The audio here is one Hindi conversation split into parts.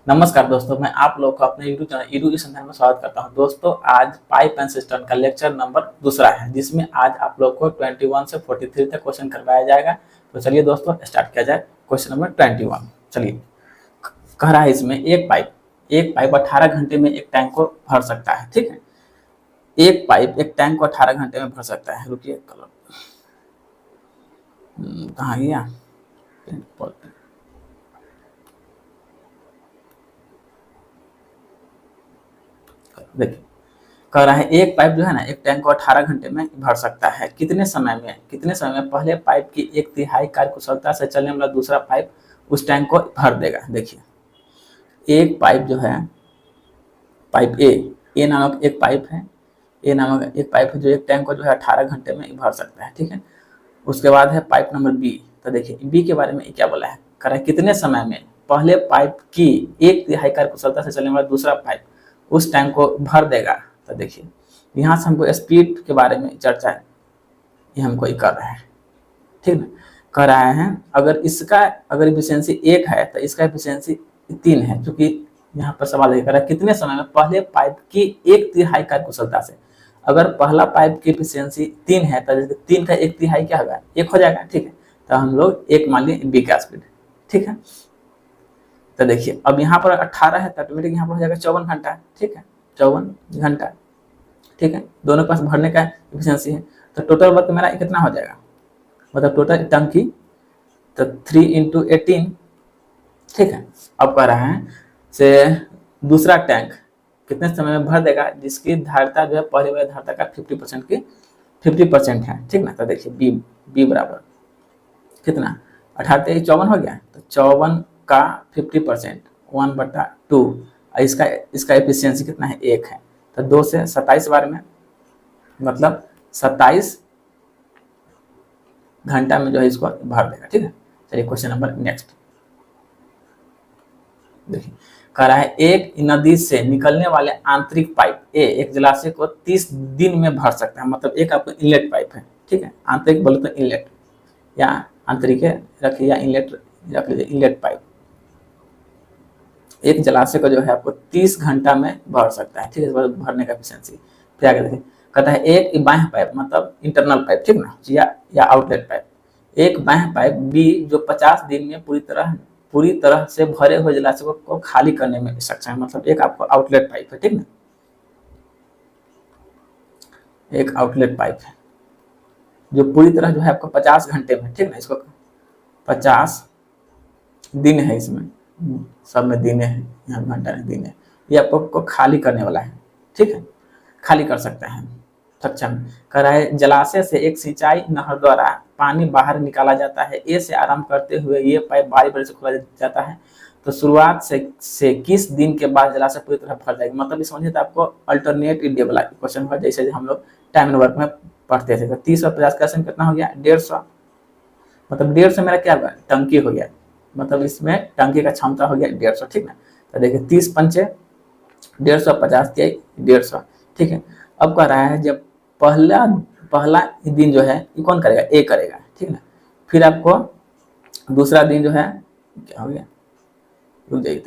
नमस्कार दोस्तों, मैं आप लोग को अपने यूट्यूब चैनल ईडू संधान में स्वागत करता हूं। दोस्तों, आज पाइप एंड सिस्टम का लेक्चर नंबर दूसरा है, जिसमें आज आप लोग को 21 से 43 तक क्वेश्चन करवाया जाएगा। तो चलिए दोस्तों, स्टार्ट किया जाए। Question number 21। चलिए, कह रहा है इसमें एक पाइप 18 घंटे में एक टैंक को भर सकता है। ठीक है, एक पाइप एक टैंक को 18 घंटे में भर सकता है। रुकिए, कलर कहाँ गया? देखिए, कह रहा है एक पाइप जो है ना, एक टैंक को 18 घंटे में भर सकता है। कितने समय में पहले पाइप की 1/3 कार्यकुशलता से चलने वाला दूसरा पाइप उस टैंक को भर देगा। देखिए, एक पाइप जो है, पाइप ए नामक एक पाइप है, जो एक टैंक को जो है 18 घंटे में भर सकता है। ठीक है, उसके बाद है पाइप नंबर बी। तो देखिए, बी के बारे में क्या बोला है? कह रहा है कितने समय में पहले पाइप की 1/3 कार्यकुशलता से चलने वाला दूसरा पाइप उस टैंक को भर देगा। तो देखिए, यहाँ से हमको स्पीड के बारे में चर्चा है, ये हमको कर रहा है। ठीक है, कह रहा है अगर एफिशिएंसी 1 है तो इसका एफिशिएंसी 3 है। क्योंकि यहाँ पर सवाल ये कर रहा है कितने समय में पहले पाइप की 1/3 कार्यकुशलता से। अगर पहला पाइप की एफिशिएंसी 3 है तो 3 का 1/3 क्या होगा? 1 हो जाएगा। ठीक है, तो हम लोग 1 मान लिए बी का स्पीड। ठीक है, तो देखिए, अब यहाँ पर 18 है तो ऑटोमेटिक यहाँ पर हो जाएगा 54 घंटा। ठीक है, 54 घंटा। ठीक है, दोनों पास भरने का एफिशिएंसी है। तो टोटल वर्क मेरा कितना हो जाएगा? मतलब टोटल टंकी तो 3 × 18। ठीक है, अब कह रहा है से दूसरा टैंक कितने समय में भर देगा, जिसकी धारिता जो है पहले वाले धारिता का 50% है। ठीक ना, तो देखिए बी बराबर कितना? 18 54 हो गया, तो 54 का 50% 1/2। इसका एफिशिएंसी कितना है? 1 है। तो 2 से 27 बार में, मतलब 27 घंटा में जो है इसको भर देगा। ठीक है, चलिए क्वेश्चन नंबर नेक्स्ट देखिए। कह रहा है एक नदी से निकलने वाले आंतरिक पाइप ए एक जलाशय को 30 दिन में भर सकता है। मतलब एक आपको इनलेट पाइप है। ठीक है, आंतरिक बोले तो इनलेट या आंतरिक रखिए या इनलेट रख लीजिए, इनलेट पाइप एक जलाशय को जो है आपको 30 घंटा में भर सकता है। ठीक है, भरने का एफिशिएंसी। फिर आगे देखिए, कहता है एक बाह्य पाइप, मतलब इंटरनल पाइप, ठीक ना, या आउटलेट पाइप, एक बाह्य पाइप बी जो 50 दिन में पूरी तरह से भरे हुए जलाशय को खाली करने में सक्षम है। मतलब एक आपको आउटलेट पाइप है। ठीक ना, एक आउटलेट पाइप है जो पूरी तरह जो है आपको 50 घंटे में, ठीक ना, इसको 50 दिन है, इसमें सब में दिन है, यहाँ घंटा नहीं दिन है, ये आपको खाली करने वाला है। ठीक है, खाली कर सकता है, सक्षम। कह रहा है जलाशय से एक सिंचाई नहर द्वारा पानी बाहर निकाला जाता है। ए से आरंभ करते हुए ये पाइप बारी बारी से खोला जाता है। तो शुरुआत से किस दिन के बाद जलाशय पूरी तरह भर जाएगी? मतलब इस समझिए तो आपको अल्टरनेट वाला क्वेश्चन है, जैसे हम लोग टाइम एंड वर्क में पढ़ते थे। तो 30 और 50 का कितना हो गया? 150। मतलब 150 मेरा क्या होगा? टंकी हो गया। मतलब इसमें टंकी का क्षमता हो गया 150। ठीक है, तो देखिए 30 पंचे 150, 50 के 150। ठीक है, अब कह रहा है जब पहला दिन जो है ये कौन करेगा? ए करेगा। ठीक है, फिर आपको दूसरा दिन जो है क्या हो गया? रुक जाइए,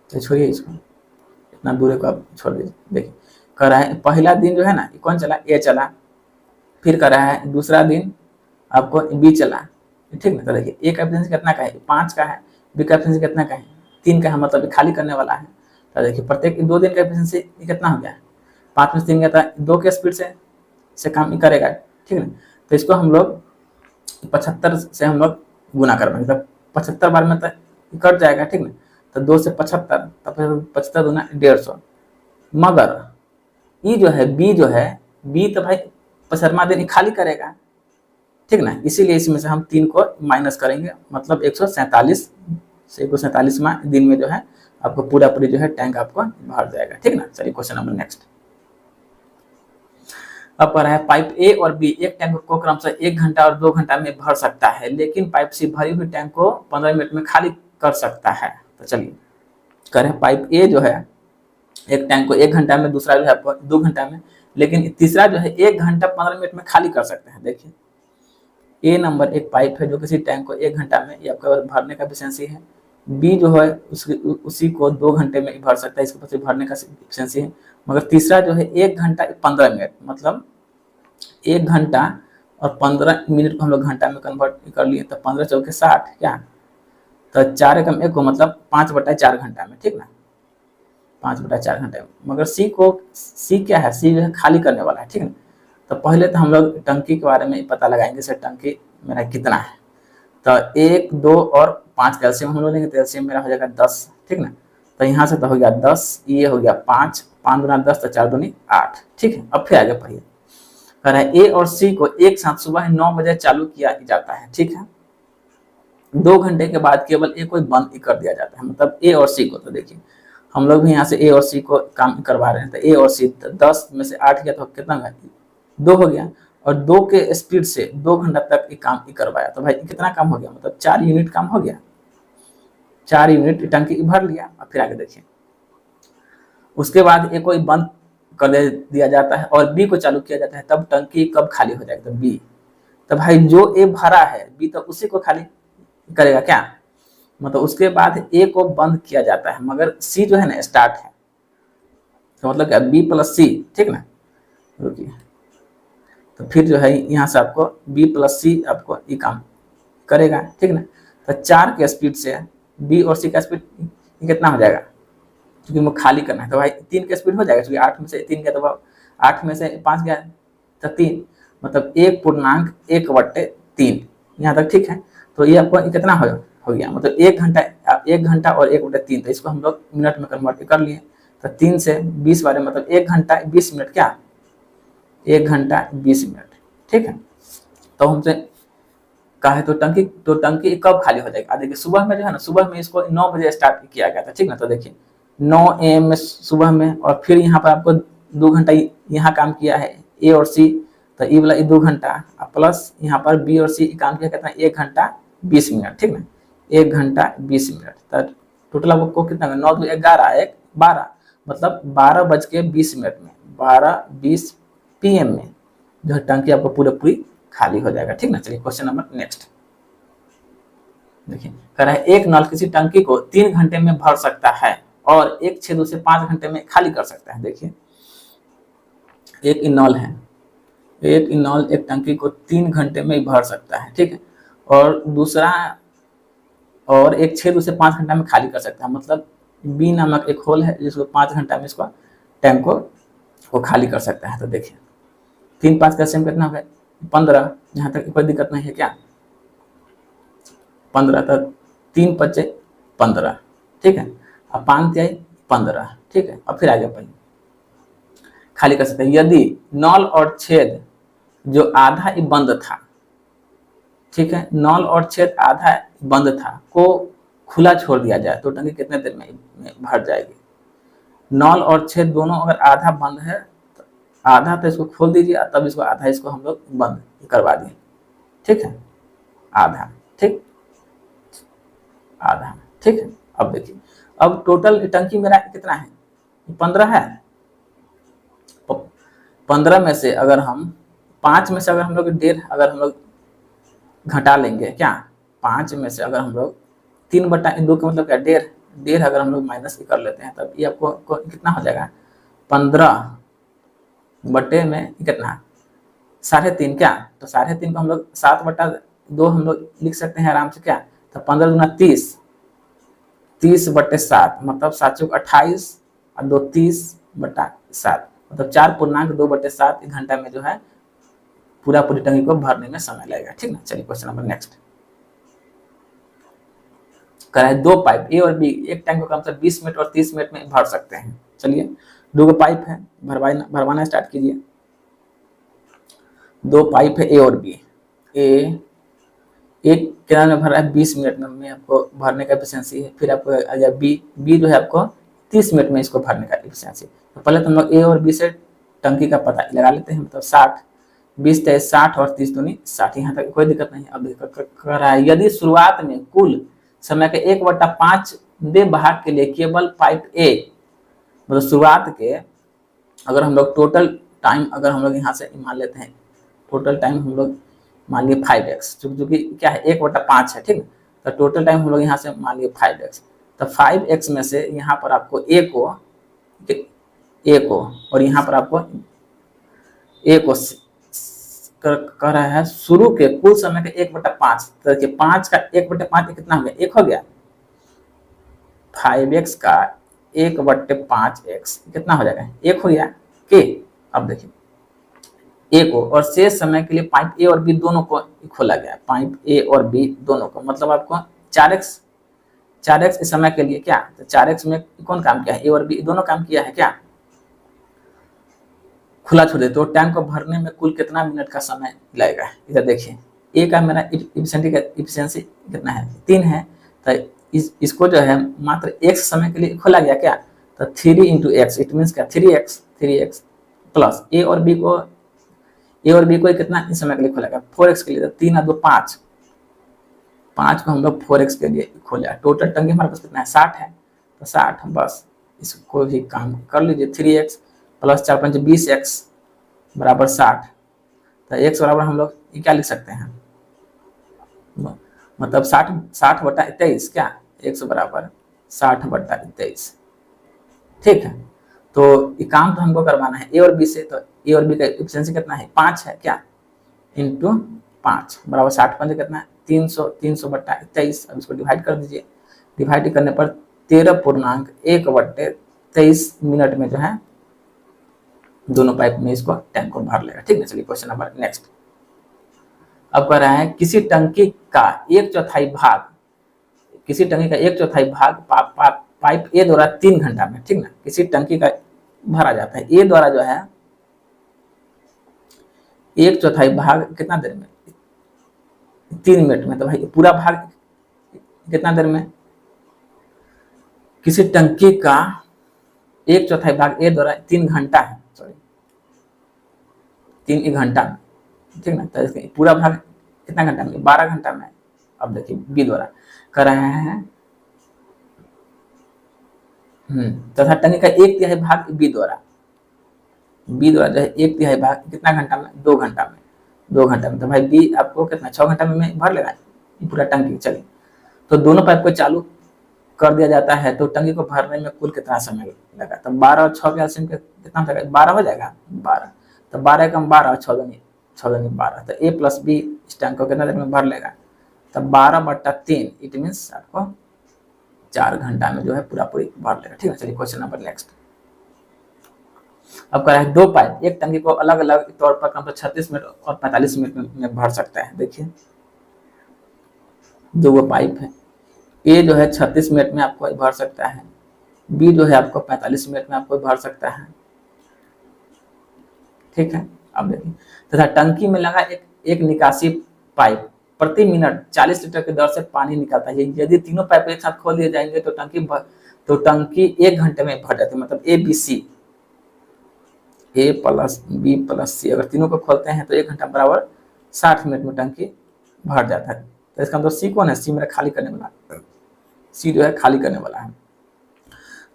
तो छोड़िए इसको, इतना बुरे को आप छोड़ दीजिए। देखिए, कह रहा है पहला दिन जो है ना, कौन चला? ए चला। फिर कह रहा है दूसरा दिन आपको बी चला। ठीक ना, तो देखिए ए का एफिशिएंसी कितना का है? 5 का है। बी का एफिशिएंसी कितना का है? 3 का है, मतलब खाली करने वाला है। तो देखिए प्रत्येक 2 दिन का एफिशिएंसी कितना हो गया? 5 में 3 गया था, 2 के स्पीड से काम करेगा। ठीक है, तो इसको हम लोग 75 से हम लोग गुना करवाएंगे, तो 75 बार में तो कट जाएगा। ठीक ना, तो 2 से 75, तो 75 दूना 150। मगर ये जो है बी तो भाई 75 दिन खाली करेगा। ठीक ना, इसीलिए इसमें से हम 3 को माइनस करेंगे, मतलब 147 से 147वां दिन में जो है आपको पूरी जो है टैंक आपको भर जाएगा। ठीक ना, चलिए क्वेश्चन नंबर नेक्स्ट। अब पर है पाइप ए और बी एक टैंक को क्रमशः 1 घंटा और 2 घंटा में भर सकता है, लेकिन पाइप सी भरी हुई टैंक को 15 मिनट में खाली कर सकता है। तो चलिए, कह रहे हैं पाइप ए जो है एक टैंक को 1 घंटा में, दूसरा जो है आपको 2 घंटा में लेकिन तीसरा जो है 1 घंटा 15 मिनट में खाली कर सकते हैं। देखिए ए नंबर एक पाइप है जो किसी टैंक को 1 घंटा में ये आपका भरने का एफिशिएंसी है। बी जो है उसी को 2 घंटे में भर सकता है, इसके पास भरने का एफिशिएंसी है। मगर तीसरा जो है 1 घंटा 15 मिनट, मतलब 1 घंटा और 15 मिनट को हम लोग घंटा में कन्वर्ट कर लिए, तो 15 चौके 60 क्या, तो 4 एकम 1 को मतलब 5/4 घंटा में, ठीक ना, 5/4 घंटे में। मगर सी क्या है, सी जो है खाली करने वाला है, ठीक है। तो पहले तो हम लोग टंकी के बारे में पता लगाएंगे, सर टंकी मेरा कितना है। तो 1 2 और 5 कैल्शियम हम लोग लेंगे, तो कैल्शियम मेरा हो जाएगा 10, ठीक ना। तो यहाँ से तो हो गया 10, ये हो गया 5, 5 गुना 10 तो 4 दूनी 8, ठीक है। अब फिर आगे पढ़िए, कह रहा है ए और सी को एक साथ सुबह 9 बजे चालू किया जाता है, ठीक है। 2 घंटे के बाद केवल ए को बंद कर दिया जाता है, मतलब ए और सी को। तो देखिए हम लोग भी यहाँ से ए और सी को काम करवा रहे हैं, तो ए और सी 10 में से 8 गया तो कितना गया, 2 हो गया, और 2 के स्पीड से 2 घंटा तक ये काम करवाया, तो भाई कितना काम हो गया, मतलब 4 यूनिट काम हो गया, 4 यूनिट टंकी भर लिया। अब फिर आगे देखिए, उसके बाद ए को बंद कर दिया जाता है और बी को चालू किया जाता है, तब टंकी कब खाली हो जाएगी, तो बी। तो भाई जो ए भरा है बी तो उसी को खाली करेगा क्या, मतलब उसके बाद ए को बंद किया जाता है, मगर सी जो है ना स्टार्ट है, तो मतलब क्या बी प्लस सी, ठीक ना। रुकिए, तो फिर जो है यहाँ से आपको बी प्लस सी आपको ये काम करेगा, ठीक ना। तो 4 के स्पीड से बी और सी का स्पीड कितना हो जाएगा, क्योंकि वो खाली करना है, तो भाई 3 का स्पीड हो जाएगा, क्योंकि 8 में से 3 गया तो 8 में से 5 गया तो 3, मतलब 1.1/3 यहाँ तक, ठीक है। तो ये आपको कितना हो गया, मतलब 1 घंटा और 1/3, तो इसको हम लोग मिनट में कन्वर्ट कर लिए, तो 3 से 20 बारे मतलब 1 घंटा 20 मिनट, क्या 1 घंटा 20 मिनट, ठीक है। तो हमसे कहा है तो टंकी कब खाली हो जाएगी, देखिए सुबह में जो है ना, सुबह में इसको 9 बजे स्टार्ट किया गया था, ठीक ना। तो देखिए 9 AM में सुबह में, और फिर यहाँ पर आपको 2 घंटा यहाँ काम किया है ए और सी, तो ये वाला 2 घंटा प्लस यहाँ पर बी और सी काम किया कहता है 1 घंटा 20 मिनट, ठीक ना, 1 घंटा 20 मिनट। तो टोटल आपको कितना 9 2 11 1 12, मतलब 12:20 में 12:20 PM में जो है टंकी आपको पूरी खाली हो जाएगा, ठीक ना। चलिए क्वेश्चन नंबर नेक्स्ट देखिए, कह रहा है एक नल किसी टंकी को 3 घंटे में भर सकता है और एक छेद उसे 5 घंटे में खाली कर सकता है। देखिए एक नल है, एक नल एक टंकी को 3 घंटे में भर सकता है, ठीक है, और दूसरा और एक छेद उसे 5 घंटा में खाली कर सकता है, मतलब बी नामक एक होल है जिसको 5 घंटा में इसको टैंक को खाली कर सकता है। तो देखिए 3 5 का सेम कितना हो गया 15, जहां तक कोई दिक्कत नहीं है, क्या 15, तो 3 5 15, ठीक है, अब 5 3 15, ठीक है। अब फिर आगे अपन खाली कर सकते हैं यदि नल और छेद जो आधा ही बंद था, ठीक है, नल और छेद आधा बंद था को खुला छोड़ दिया जाए तो टंकी कितने देर में भर जाएगी। नल और छेद दोनों अगर आधा बंद है, तो आधा तो इसको खोल दीजिए, तब इसको आधा इसको हम लोग बंद करवा दिए, ठीक है, आधा, ठीक, आधा, ठीक है। अब देखिए अब टोटल टंकी मेरा कितना है 15 है, 15 में से अगर हम 5 में से अगर हम लोग 1.5 अगर हम लोग घटा लेंगे, क्या 5 में से अगर हम लोग 3/2 का मतलब क्या 1.5 अगर हम लोग माइनस कर लेते हैं, तब ये आपको कितना हो जाएगा 15 बटे में कितना 3.5, क्या, तो 3.5 को हम लोग 7/2 हम लोग लिख सकते हैं आराम से, क्या, तो 15 दूना 30, 30/7 मतलब 7 चौक 28 और 2 30/7, मतलब 4.2/7 घंटा में जो है पूरी टंकी को भरने में समय लगेगा, ठीक ना। चलिए क्वेश्चन नंबर नेक्स्ट, कह रहा है 2 पाइप ए और बी एक टैंक को कम से 20 मिनट और 30 मिनट में भर सकते हैं। चलिए 2 पाइप है, भरवाना स्टार्ट कीजिए। 2 पाइप है ए और बी, एक कितना में भर रहा है 20 मिनट में आपको भरने का एफिशिएंसी है, फिर आपको आ जाए बी जो है आपको 30 मिनट में इसको भरने का एफिशिएंसी। तो पहले तो हम लोग ए और बी से टंकी का पता लगा लेते हैं, मतलब 60 20 23 60 और 30 दूनी 60, यहाँ तक कोई दिक्कत नहीं। अब कह रहा है यदि शुरुआत में कुल समय के 1/5 भाग के लिए केवल पाइप ए, मतलब शुरुआत के अगर हम लोग टोटल टाइम अगर हम लोग यहाँ से मान लेते हैं, टोटल टाइम हम लोग मान लिए 5x, जो कि क्या है 1/5 है, ठीक है। तो टोटल टाइम हम लोग यहाँ से मान लिए 5x, तो 5x में से यहाँ पर आपको ए को और यहाँ पर आपको ए को कर रहा है शुरू के कुल समय का 1/5, तो देखिए 5 का 1/5 कितना हो गया, 1 हो गया। 5x का 1/5x कितना हो जाएगा, 1 हो गया के। अब देखिए ए को और शेष समय के लिए पाइप ए और बी दोनों को खोला गया, पाइप ए और बी दोनों को, मतलब आपको 4x इस समय के लिए क्या, तो 4x में कौन काम किया है, ए और बी दोनों काम किया है, क्या खुला छोड़ दे तो टैंक को भरने में कुल कितना मिनट का समय लगेगा। इधर देखिए ए का मेरा इफिशियंसी कितना है, 3 है, तो इसको जो है मात्र x समय के लिए खोला गया, क्या तो 3 into x, इट मीन्स क्या 3x प्लस ए और बी को कितना इस समय के लिए खोला गया, 4x के लिए, तो 3 और 2 5, 5 को हम लोग 4x के लिए खोला। टोटल टंकी हमारे पास कितना है, 60 है, तो 60 बस इसको भी काम कर लीजिए, 3x प्लस 4 5 20x बराबर 60, तो x बराबर हम लोग ये क्या लिख सकते हैं, मतलब 60/23, क्या x बराबर 60/23, ठीक है। तो ये काम तो हमको करवाना है ए और बी से, तो ए और बी का एफिशिएंसी कितना है, 5 है, क्या इंटू 5 बराबर 60 पंजे कितना है 300/23। अब इसको डिवाइड कर दीजिए, डिवाइड करने पर 13.1/23 मिनट में जो है दोनों पाइप में इसको टैंक को भर लेगा, ठीक है। चलिए क्वेश्चन नंबर नेक्स्ट। अब कह रहा है किसी टंकी का 1/4 भाग, किसी टंकी का 1/4 भाग पाइप ए द्वारा 3 घंटा में, ठीक ना, किसी टंकी का भरा जाता है ए द्वारा जो है 1/4 भाग कितना देर में, 3 मिनट में, तो भाई पूरा भाग कितना देर में, किसी टंकी का 1/4 भाग ए द्वारा 3 घंटा है, सॉरी 3 घंटा में, ठीक ना, तो इसके पूरा भाग कितना घंटा में, 12 घंटा में। अब देखिए बी द्वारा कर रहे हैं तथा टंकी का 1/3 भाग बी द्वारा जो है 1/3 भाग कितना घंटा में, 2 घंटा में, 2 घंटा में, तो भाई बी आपको कितना 6 घंटा में भर लेगा ये पूरा टंकी। चलिए तो दोनों पाइप को चालू कर दिया जाता है, तो टंकी को भरने में कुल कितना समय लगा, तो 12 और 6 के एलसीएम कितना हो जाएगा, 12 हो जाएगा, 12, तो 12 कम 12 और 6 दूनी 12, तो ए प्लस बी इस टैंक को कितना देर में भर लेगा, तो 12/3, इट मीन्स आपको 4 घंटा में जो है पूरा पूरी भर लेगा, ठीक है। चलिए क्वेश्चन नंबर नेक्स्ट। अब कह रहा है 2 पाइप एक टंकी को अलग अलग तौर पर क्रमशः 36 मिनट और 45 मिनट में भर सकता है। देखिए 2 पाइप है, ए जो है 36 मिनट में आपको भर सकता है, बी जो है आपको 45 मिनट में आपको भर सकता है, ठीक है। अब देखिए तथा टंकी में लगा एक निकासी पाइप प्रति मिनट 40 लीटर की दर से पानी निकालता है। यदि तीनों पाइप एक साथ खोल दिए जाएंगे तो टंकी 1 घंटे में भर जाती है, मतलब ए प्लस बी प्लस सी, अगर तीनों को खोलते हैं तो 1 घंटा बराबर 60 मिनट में टंकी भर जाता है। तो इसका मतलब सी कौन है, सी मेरा खाली करने वाला, सी जो है खाली करने वाला है।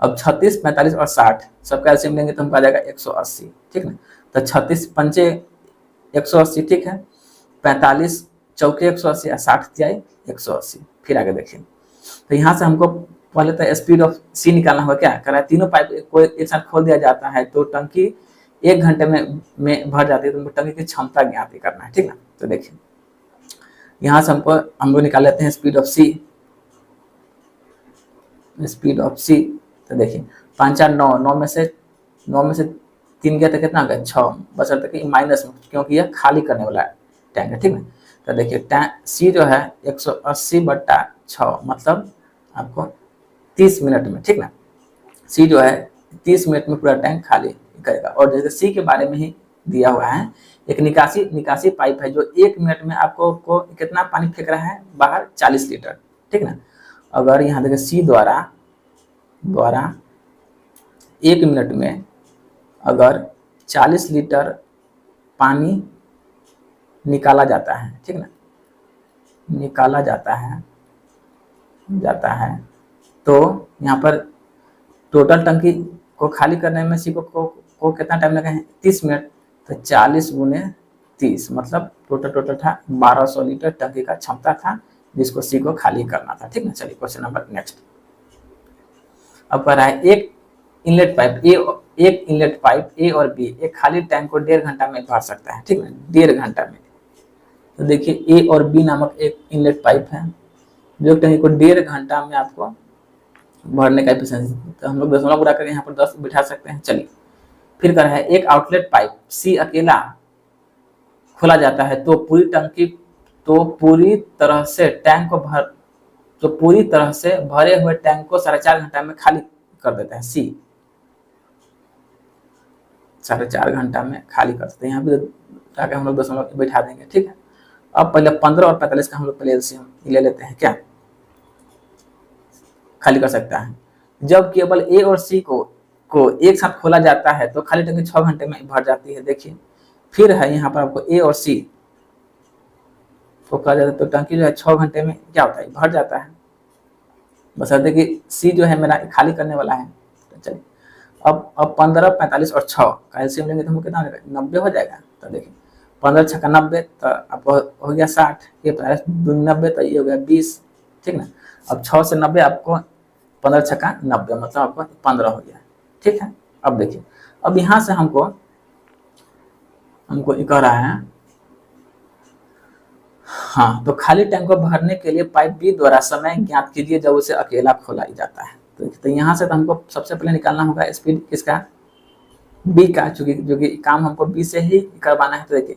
अब 36, 45 और 60 सबका एलसीएम लेंगे तो हमको आ जाएगा 180, ठीक ना, तो 36 पंचे 180, ठीक है, 45 चौके 180 और 60 तिहाई 180। फिर आगे देखिए तो यहाँ से हमको पहले तो स्पीड ऑफ सी निकालना होगा, क्या कर रहा है, तीनों पाइप को एक साथ खोल दिया जाता है तो टंकी 1 घंटे में भर जाती है, तो टंकी की क्षमता ज्ञात करना है, ठीक ना। तो देखिए यहाँ से हम लोग निकाल लेते हैं स्पीड ऑफ सी, तो देखिए 5 4 9, 9 में से 3 गया तो कितना हो गया 6, बशर्ते कि माइनस में, क्योंकि यह खाली करने वाला टैंक है, ठीक है। तो देखिए सी जो है 180/6 मतलब आपको 30 मिनट में, ठीक ना, सी जो है 30 मिनट में पूरा टैंक खाली करेगा। और जैसे सी के बारे में ही दिया हुआ है, एक निकासी पाइप है जो 1 मिनट में आपको कितना पानी फेंक रहा है बाहर, 40 लीटर, ठीक ना। अगर यहाँ देखिए सी द्वारा 1 मिनट में अगर 40 लीटर पानी निकाला जाता है, ठीक ना, निकाला जाता है तो यहाँ पर टोटल टंकी को खाली करने में सी को कितना टाइम लगा है, 30 मिनट, तो 40 गुने 30 मतलब टोटल था 1200 लीटर टंकी का क्षमता था, जिसको सी को खाली करना था। ठीक ना, चलिए क्वेश्चन नंबर नेक्स्ट। अब कह रहा है एक इनलेट पाइप ए और बी एक खाली टैंक को 1.5 घंटा में भर सकता है। ठीक है, 1.5 घंटा में। तो देखिए ए और बी नामक एक इनलेट पाइप है जो टैंक को 1.5 घंटा में आपको भरने का एफिशिएंसी। तो हम लोग दशमलव गुणा करके यहाँ पर 10 बिठा सकते हैं। चलिए फिर कर है एक आउटलेट पाइप सी अकेला खोला जाता है तो पूरी तरह से भरे हुए टैंक को 4.5 घंटा में खाली कर देता है। सी 4.5 घंटा में खाली कर सकते हैं। यहाँ पे जाके हम लोग दशमलव बैठा देंगे। ठीक है, अब पहले 15 और 45 का हम लोग पहले एलसीएम ले लेते हैं। क्या खाली कर सकता है? जब केवल ए और सी को एक साथ खोला जाता है तो खाली टंकी 6 घंटे में भर जाती है। देखिए फिर है यहाँ पर आपको ए और सी को खोला जाता है तो टंकी जो है 6 घंटे में क्या होता है, भर जाता है। बस देखिए सी जो है मेरा खाली करने वाला है। तो चलिए अब 15, 45 और 6 का एलसीएम लेंगे तो हमको कितना हो जाएगा, 90 हो जाएगा। तो देखिए 15 छक्का 90 तो आपको हो गया 60, ये 90 तो ये हो गया 20। ठीक ना, अब 6 से 90 आपको 15 छक्का 90 मतलब आपको 15 हो गया। ठीक है, अब देखिए अब यहाँ से हमको कह रहा है हाँ, तो खाली टैंक को भरने के लिए पाइप बी द्वारा समय ज्ञात कीजिए जब उसे अकेला खोला जाता है। तो यहाँ से तो हमको सबसे पहले निकालना होगा स्पीड किसका, बी का, जो कि काम हमको बी से ही करवाना है। तो देखिए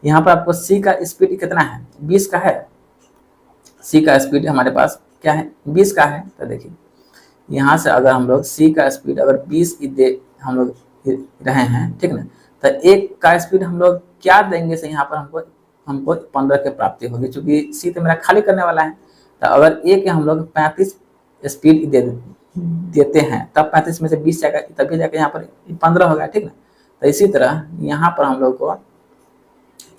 यहाँ पर आपको सी का स्पीड कितना है, 20 का है। सी का स्पीड हमारे पास क्या है, 20 का है। तो देखिए यहाँ से अगर हम लोग सी का स्पीड अगर 20 दे हम लोग रहे हैं, ठीक ना, तो एक का स्पीड हम लोग क्या देंगे से यहाँ पर हमको 15 की प्राप्ति होगी, क्योंकि सी तो मेरा खाली करने वाला है। तो अगर ए के हम लोग 35 स्पीड देते हैं तब 35 में से 20 जाएगा, तभी जाकर यहाँ पर 15 होगा। ठीक ना, तो इसी तरह यहाँ पर हम लोग को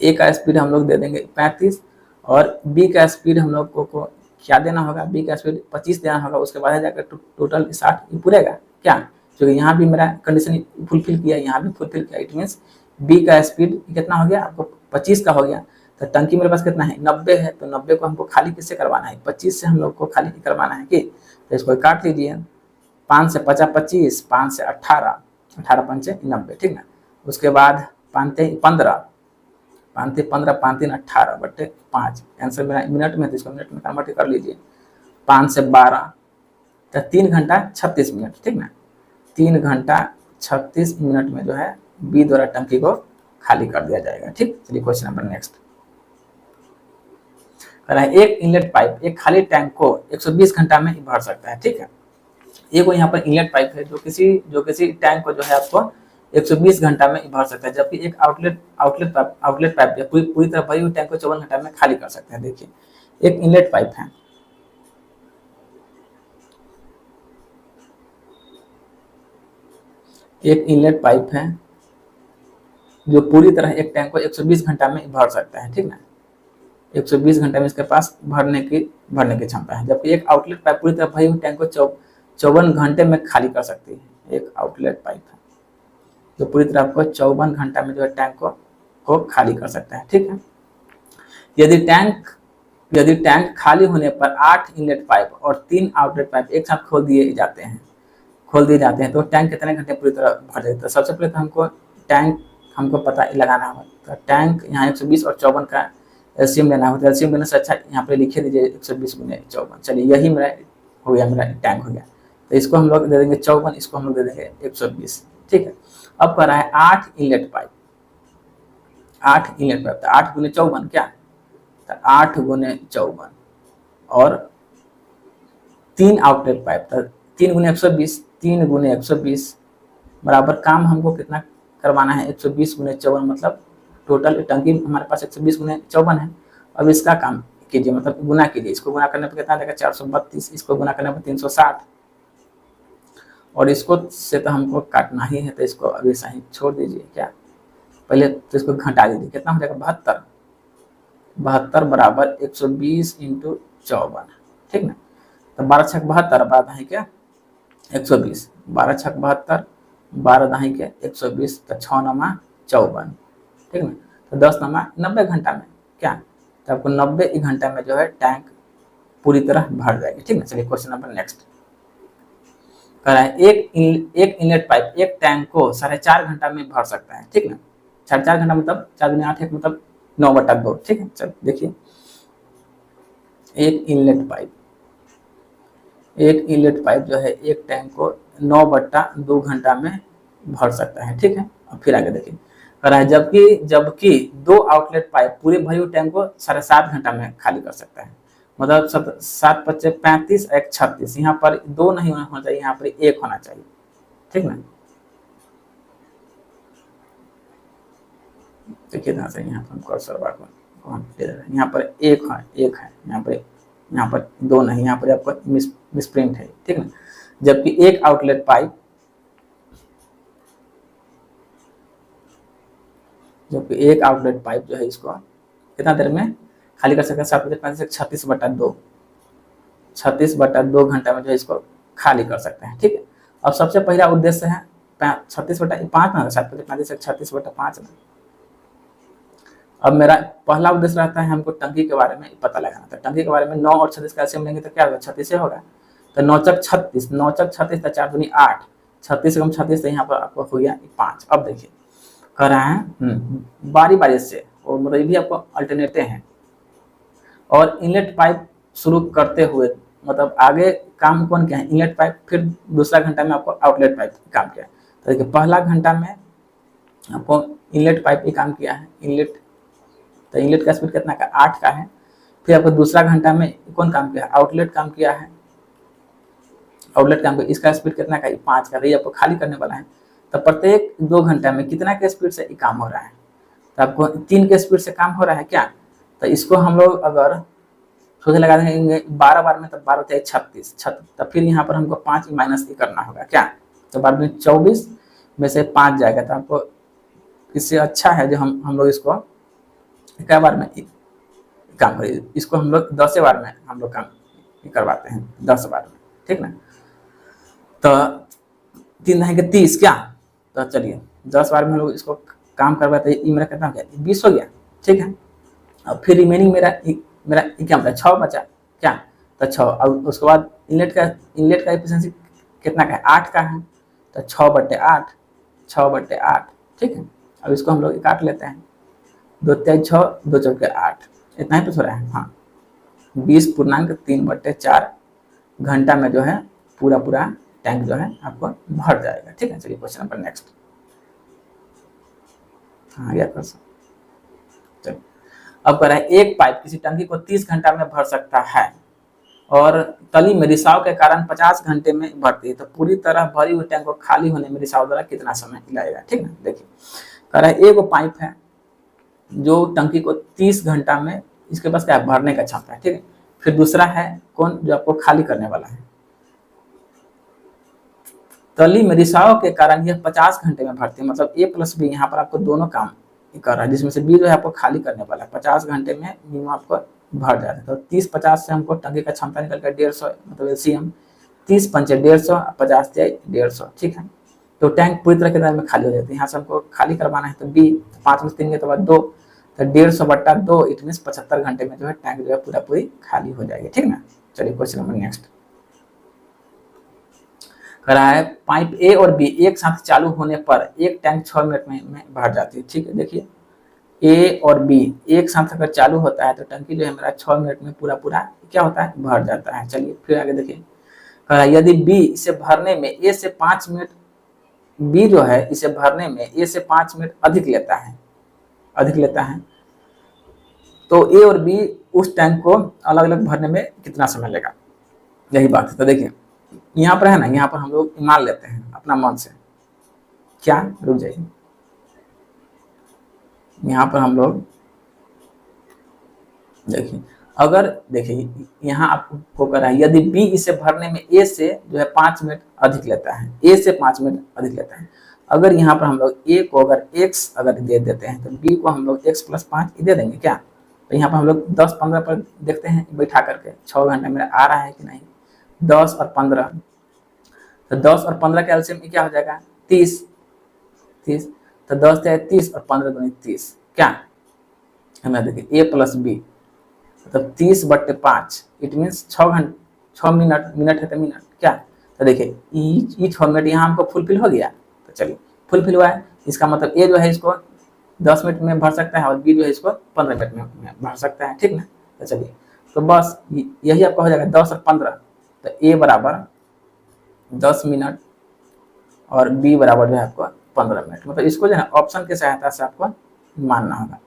ए का स्पीड हम लोग दे देंगे 35 और बी का स्पीड हम लोग को क्या देना होगा, बी का स्पीड 25 देना होगा। उसके बाद जाकर टोटल 60 पूरेगा क्या, क्योंकि यहाँ भी मेरा कंडीशन फुलफिल किया, यहाँ भी फुलफिल किया। इट मीन्स बी का स्पीड कितना हो गया, आपको 25 का हो गया। तो टंकी मेरे पास कितना है, 90 है। तो 90 को हमको खाली किससे करवाना है, 25 से हम लोग को खाली करवाना है कि। तो इसको काट लीजिए, 5 से 50 25, 5 से 18, 18 पंचे 90। ठीक ना, उसके बाद 5 15, 5 3 18 बटे 5। आंसर मेरा मिनट में, तो इसको मिनट में कन्वर्ट कर लीजिए। 5 से 12 तो 3 घंटा 36 मिनट। ठीक ना, 3 घंटा 36 मिनट में जो है बी द्वारा टंकी को खाली कर दिया जाएगा। ठीक, चलिए क्वेश्चन नंबर नेक्स्ट। एक इनलेट पाइप एक खाली टैंक को 120 घंटा में भर सकता है। ठीक है, एक यहाँ पर इनलेट पाइप है जो किसी टैंक को जो है आपको 120 घंटा में भर सकता है, जबकि एक आउटलेट पाइप पूरी तरह भरी हुई टैंक को 54 घंटा में खाली कर सकते हैं। देखिए एक इनलेट पाइप है, एक इनलेट पाइप है जो पूरी तरह एक टैंक को 120 घंटा में भर सकता है। ठीक ना, 120 घंटे में इसके पास भरने की क्षमता है, जबकि एक आउटलेट पाइप पूरी तरह भरी हुई टैंक को 54 घंटे में खाली कर सकती है। एक आउटलेट पाइप है जो पूरी तरह आपको 54 घंटा में जो है टैंक को खाली कर सकता है। ठीक है, यदि टैंक खाली होने पर 8 इनलेट पाइप और 3 आउटलेट पाइप एक साथ खोल दिए जाते हैं तो टैंक कितने घंटे पूरी तरह भर जाता है। सबसे पहले तो हमको पता लगाना होगा। तो टैंक यहाँ 120 और 54 का एलसीएम लेना होता है। एलसीएम लेने से अच्छा यहाँ पे लिखे दीजिए 120 गुने 54। चलिए यही मेरा हो गया, मेरा टैंक हो गया। तो इसको हम लोग दे देंगे 54, इसको हम लोग दे देंगे 120। ठीक है, अब कर रहा है 8 इनलेट पाइप। तो 8 गुने 54 क्या, तो 8 गुने 54 और 3 आउटलेट पाइप। तो 3 गुने 120, 3 गुने 120 बराबर काम हमको कितना करवाना है, 120 गुने 54 मतलब टोटल टंकी हमारे पास 120 गुने 54 है। अब इसका काम कीजिए, मतलब गुना कीजिए। इसको गुना करने पर कितना देगा, 432। इसको गुना करने पर 360 और इसको से तो हमको काटना ही है, तो इसको अभी सही छोड़ दीजिए। क्या पहले तो इसको घटा दीजिए, कितना हो जाएगा 72 बराबर 120 इंटू 54। ठीक ना, तो 12 छक 72 12 है क्या 120, 12 छक 72 12 दही के 120, तो 6 नमा 54 ठीक है। तो 10 नमा 90 घंटा में क्या, तो आपको 90 घंटा में जो है टैंक पूरी तरह भर जाएगी, ठीक है। चलिए क्वेश्चन नंबर नेक्स्ट कह रहा है एक इनलेट पाइप एक टैंक को 4.5 घंटा में भर सकता है, ठीक ना। 4.5 घंटा मतलब 4×8 1 मतलब 9/2, ठीक है। चलो देखिए, एक इनलेट पाइप जो है एक टैंक को 9/2 घंटा में भर सकता है, ठीक है। अब फिर आगे देखिए कह रहा है जबकि 2 आउटलेट पाइप पूरे भरे हुए टैंक को 7.5 घंटा में खाली कर सकता है। मतलब 7×5 = 35 1 36, यहाँ पर 2 नहीं होना चाहिए, यहाँ पर 1 होना चाहिए, ठीक ना। देखिए ध्यान से, यहाँ पर हम कर्सर बार यहाँ पर 1 है, यहाँ पर 2 नहीं, यहाँ पर आपका मिसप्रिंट है, ठीक ना। जबकि एक आउटलेट पाइप जो है इसको कितना देर में खाली कर सकते हैं, 7×5 = 36/2, 36/2 घंटा में जो है इसको खाली कर सकते हैं, ठीक है। अब सबसे पहला उद्देश्य है 36/5 ना, 7×5 = 36/5 ना। अब मेरा पहला उद्देश्य रहता है हमको टंकी के बारे में पता लगाना था। टंकी के बारे में 9 और 36 का एलसीएम लेंगे तो क्या होगा, 36 होगा। तो 9×36 तो 4 दूनी 8, 36 × 36 तो यहाँ पर आपको हो गया 5। अब देखिए कह रहा है बारी बारी से, और मतलब ये भी आपको अल्टरनेटिव है। और इनलेट पाइप शुरू करते हुए मतलब आगे काम कौन किया है, इनलेट पाइप, फिर दूसरा घंटा में आपको आउटलेट पाइप काम किया है। तो देखिए पहला घंटा में आपको इनलेट पाइप ही काम किया है, तो इनलेट का स्पीड कितना का 8 का है। फिर आपको दूसरा घंटा में कौन काम किया है, आउटलेट काम किया है, इसका स्पीड कितना का 5 का, ये आपको खाली करने वाला है। तो प्रत्येक 2 घंटा में कितना के स्पीड से काम हो रहा है, तो आपको 3 के स्पीड से काम हो रहा है क्या। तो इसको हम लोग अगर सोचे लगा देंगे 12 बार में, तो 12 × 36, तो फिर यहाँ पर हमको 5 माइनस करना होगा क्या, तो 12 में 24 में से 5 जाएगा। तो आपको इससे अच्छा है जो हम लोग इसको क्या बार में काम करिए, इसको हम लोग 10 बार में हम लोग काम करवाते हैं, 10 बार में, ठीक ना। तो 3 रहेंगे 30 क्या, तो चलिए 10 बार में हम लोग इसको काम करवाते हैं। ये मेरा कितना हो गया, 20 हो गया, ठीक है। अब फिर रिमेनिंग मेरा क्या बचा, 6 बचा क्या, तो 6। अब उसके बाद इनलेट का एफिशिएंसी कितना का है, 8 का है, तो 6/8, ठीक है। अब इसको हम लोग काट लेते हैं, 2 × 6 2 × 8, इतना ही तो हो रहा है। हाँ, 20.3/4 घंटा में जो है पूरा टैंक जो है आपको भर जाएगा, ठीक है। चलिए क्वेश्चन नंबर नेक्स्ट। हाँ गया क्वेश्चन, चलिए अब कह रहा है एक पाइप किसी टंकी को 30 घंटा में भर सकता है और तली में रिसाव के कारण 50 घंटे में भरती है, तो पूरी तरह भरी हुई टैंक को खाली होने में रिसाव द्वारा कितना समय लगेगा, ठीक है। देखिए कह रहा है एक पाइप है जो टंकी को 30 घंटा में इसके पास क्या भरने का क्षमता है, ठीक है। फिर दूसरा है कौन, जो आपको खाली करने वाला है। तली में रिसाव के कारण यह 50 घंटे में भरती है, मतलब A + B यहाँ पर आपको दोनों काम कर रहा है, जिसमें से B जो है आपको खाली करने वाला है। 50 घंटे में मिनिमम आपको भर जाता है। तो 30-50 से हमको टंकी का क्षमता निकल कर 150, मतलब एलसीएम 30 × 5 = 150, 50 × 150, ठीक है। तो टैंक पूरी तरह के में खाली हो जाती है। यहाँ से हमको खाली करवाना है, तो B 5 में से 3 के बाद 2, तो 150/2 इट मीन 75 घंटे में जो है टैंक जो है पूरी खाली हो जाएगी, ठीक ना। चलिए क्वेश्चन नंबर नेक्स्ट कह रहा है पाइप A और B एक साथ चालू होने पर एक टैंक 6 मिनट में भर जाती है, ठीक है। देखिए A और B एक साथ अगर चालू होता है तो टंकी जो है मेरा 6 मिनट में पूरा क्या होता है, भर जाता है। चलिए फिर आगे देखिए कह रहा है यदि B इसे भरने में A से 5 मिनट B जो है इसे भरने में A से 5 मिनट अधिक लेता है, तो A और B उस टैंक को अलग अलग भरने में कितना समय लेगा, यही बात है। तो देखिए यहाँ पर है ना, यहाँ पर हम लोग मान लेते हैं अपना मन से, क्या रुक जाइए, यहाँ पर हम लोग देखिए यहाँ आपको कर रहा है यदि B इसे भरने में A से जो है 5 मिनट अधिक लेता है, A से 5 मिनट अधिक लेता है। अगर यहाँ पर हम लोग A को अगर X अगर दे देते हैं तो B को हम लोग X + 5 दे देंगे क्या। तो यहाँ पर हम लोग 10-15 पर देखते हैं बैठा करके 6 घंटे मेरा आ रहा है कि नहीं। 10 और 15, तो 10 और 15 का एलसीएम क्या हो जाएगा 30, तो 10 × 30 और 15 × 30, क्या, हमें देखिए ए प्लस बी मतलब 30/5, इट मीन्स 6 घंटे, 6 मिनट, मिनट है तो मिनट क्या, तो देखिए ई 6 मिनट यहाँ हमको फुलफिल हो गया, तो चलिए फुलफिल हुआ है, इसका मतलब ए जो है इसको 10 मिनट में भर सकता है और बी जो है इसको 15 मिनट में भर सकता है, ठीक ना। तो चलिए, तो बस यही आपका हो जाएगा 10 और 15, तो ए बराबर 10 मिनट और बी बराबर जो है आपको 15 मिनट, मतलब इसको जो है ऑप्शन की सहायता से आपको मानना होगा।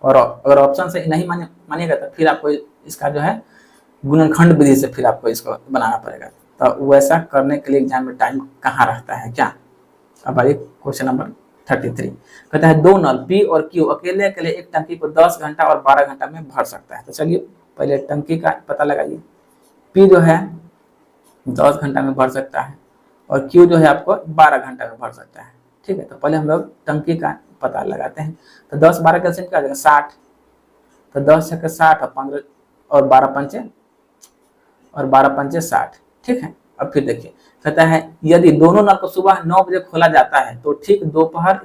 और अगर ऑप्शन से नहीं मानिएगा तो फिर आपको इसका जो है गुणनखंड विधि से फिर आपको इसको बनाना पड़ेगा। तो वैसा करने के लिए एग्जाम में टाइम कहाँ रहता है क्या। अब आइए क्वेश्चन नंबर 33, कहता है दो नल पी और क्यू अकेले अकेले एक टंकी को 10 घंटा और 12 घंटा में भर सकता है। तो चलिए पहले टंकी का पता लगाइए, पी जो है 10 घंटा में भर सकता है और क्यू जो है आपको 12 घंटा में भर सकता है, ठीक है। तो पहले हम लोग टंकी का पता लगाते हैं। तो 10-12 का क्या आ जाएगा 60, तो 10 छक्के 60 और 15 और 12 पंचे 60, ठीक है। अब फिर देखिए कहता है यदि दोनों नल को सुबह 9 बजे खोला जाता है तो ठीक दोपहर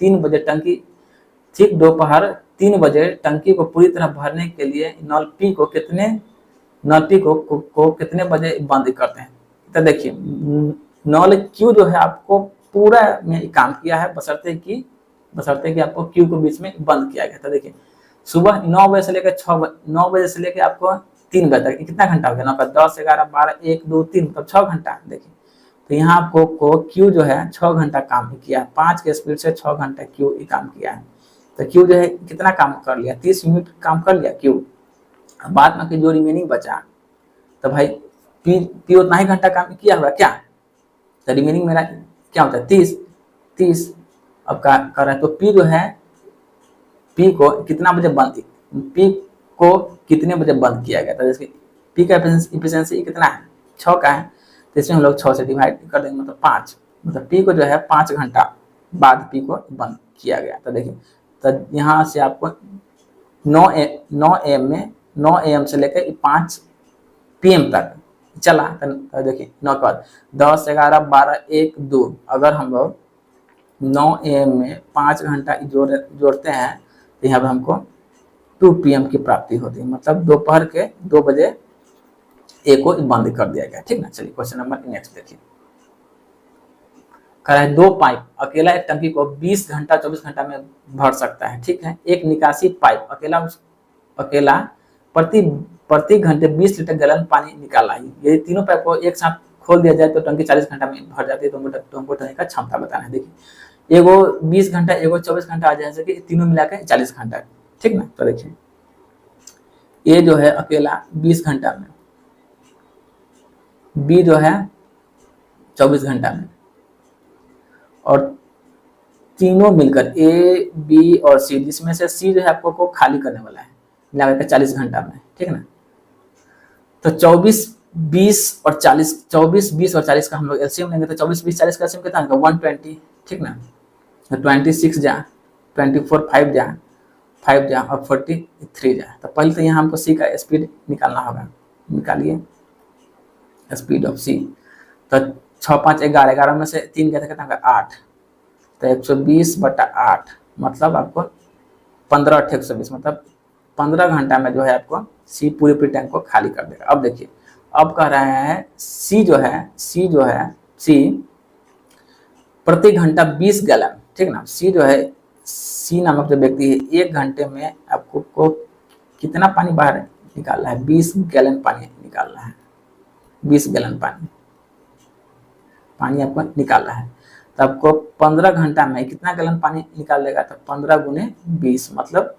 3 बजे टंकी को पूरी तरह भरने के लिए नल पी को कितने बजे बंद करते हैं। तो देखिए नल क्यू जो है आपको पूरा में काम किया है बशर्ते कि आपको क्यू को बीच में बंद किया गया। तो देखिए सुबह 9 बजे से लेकर 9 बजे से लेकर आपको 3 बजे तक कितना घंटा हो गया, 9 का 10 11 12 1 2 3 मतलब 6 घंटा। देखिए तो यहाँ आपको क्यू जो है 6 घंटा काम किया है, 5 के स्पीड से 6 घंटा क्यू काम किया है। तो क्यू जो है कितना काम कर लिया, 30 मिनट काम कर लिया क्यू। बाद में जो रिमेनिंग बचा तो भाई पी उतना ही घंटा काम किया होगा क्या, तो रिमेनिंग मेरा क्या होता है 30। अब क्या कर रहा है, तो पी जो है पी को कितना बजे बंद किया गया था। जैसे पी का इफिशियंसी कितना है 6 का है, तो इसमें हम लोग 6 से डिवाइड कर देंगे मतलब 5, मतलब पी को जो है 5 घंटा बाद पी को बंद किया गया। तो देखिए तो यहाँ से आपको 9 AM से लेकर 5 PM तक चला। तो देखिए 9 के बाद 10 11 12 1 2, अगर हम लोग 9 AM में 5 घंटा जोड़ते हैं तो यहाँ पर हमको 2 PM की प्राप्ति होती है, मतलब दोपहर के 2 बजे ए को बंद कर दिया गया, ठीक ना। चलिए क्वेश्चन नंबर नेक्स्ट देखिए, कह रहा है दो पाइप अकेला एक टंकी को 20 घंटा 24 घंटा में भर सकता है, ठीक है। एक निकासी पाइप अकेला प्रति घंटे 20 लीटर गैलन पानी निकाला है। यदि तीनों पाइप को एक साथ खोल दिया जाए तो टंकी 40 घंटा में भर जाती है। तो हमको टंकी का क्षमता बताना है। देखिए एगो 20 घंटा एगो 24 घंटा आ जाए कि तीनों मिला के 40 घंटा, ठीक ना। तो देखिए ए जो है अकेला 20 घंटा में, बी जो है 24 घंटा में, और तीनों मिलकर ए बी और सी, जिसमें से सी जो है आपको को खाली करने वाला है मिलाकर 40 घंटा में, ठीक ना। तो 24 20 और 40 का हम लोग एलसीएम लेंगे तो 24 20 40 का एलसीएम कितना होगा 120, ठीक ना। तो 26 जा 24 5 जा और 43 जा। तो पहले तो यहाँ हमको सी का स्पीड निकालना होगा, निकालिए स्पीड ऑफ सी। तो 6 5 11 11 में से 3 गया था कितना होगा 8, तो 120/8 मतलब आपको 15 8 120 मतलब 15 घंटा में जो है आपको सी पूरी टैंक को खाली कर देगा। अब देखिए अब कह रहे हैं सी प्रति घंटा 20 गैलन, ठीक ना। सी नामक जो व्यक्ति है 1 घंटे में आपको को कितना पानी बाहर निकालना है 20 गैलन पानी निकालना है, 20 गैलन पानी आपको निकालना है। तो आपको 15 घंटा में कितना गैलन पानी निकाल लेगा, तो 15 गुने 20 मतलब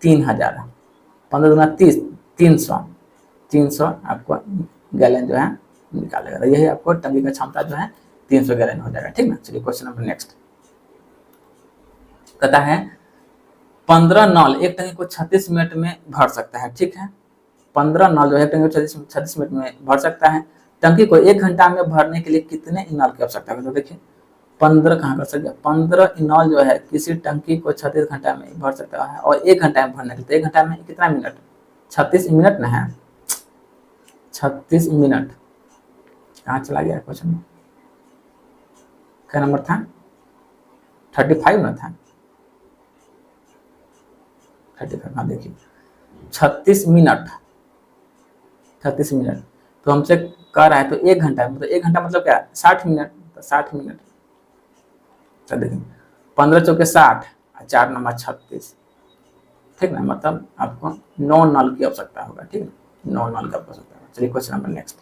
3000, 15 गुना 30 300 आपको गैलन जो है निकालेगा। तो यही आपको टंकी का क्षमता जो है 300 गैलन हो जाएगा, ठीक ना। चलिए क्वेश्चन नंबर नेक्स्ट, कहता है 15 नल एक टंकी को 36 मिनट में भर सकता है, ठीक है। 15 नल जो है टंकी को 36 मिनट में भर सकता है। टंकी को 1 घंटा में भरने के लिए कितने नल की आवश्यकता है। तो देखिए 15 कहाँ कर सकते हैं, 15 नल जो है किसी टंकी को 36 घंटा में भर सकता है और 1 घंटा में भरने के लिए 1 घंटा में कितना मिनट 36 मिनट ना है, 36 मिनट कहाँ चला गया क्वेश्चन में, क्या नंबर था 35 ना था 35, हाँ देखिए 36 मिनट, 36 मिनट। तो हमसे कह रहा है तो 1 घंटा है, मतलब 1 घंटा मतलब क्या है 60 मिनट, तो 60 मिनट। तो देखिए 15 × 4 = 60, 4×9 = 36, ठीक ना, मतलब आपको 9 नल की आवश्यकता होगा, ठीक है, 9 नल की आवश्यकता होगा। चलिए क्वेश्चन नंबर नेक्स्ट।